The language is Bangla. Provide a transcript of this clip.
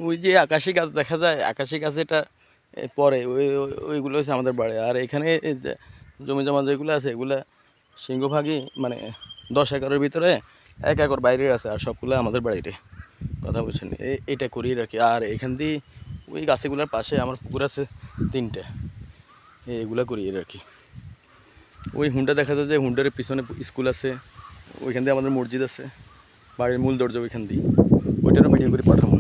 ওই যে আকাশি গাছ দেখা যায়, আকাশি গাছ এটা পরে ওইগুলো হচ্ছে আমাদের বাড়ি। আর এখানে যে জমি জমা যেগুলো আছে এগুলা সিংহভাগই মানে 10 একরের ভিতরে 1 একর বাইরে আছে, আর সবগুলো আমাদের বাড়িতে। কথা বলছেন, এটা করিয়ে রাখি। আর এখান দিয়ে ওই গাছগুলোর পাশে আমার পুকুর আছে 3টে, এইগুলা করিয়ে রাখি। ওই হুন্ডা দেখা যায় যে হুন্ডার পিছনে স্কুল আছে, ওইখান দিয়ে আমাদের মসজিদ আছে, বাড়ির মূল দরজা ওইখান দিয়ে, ওইটারও ভিডিও করে পাঠাবো।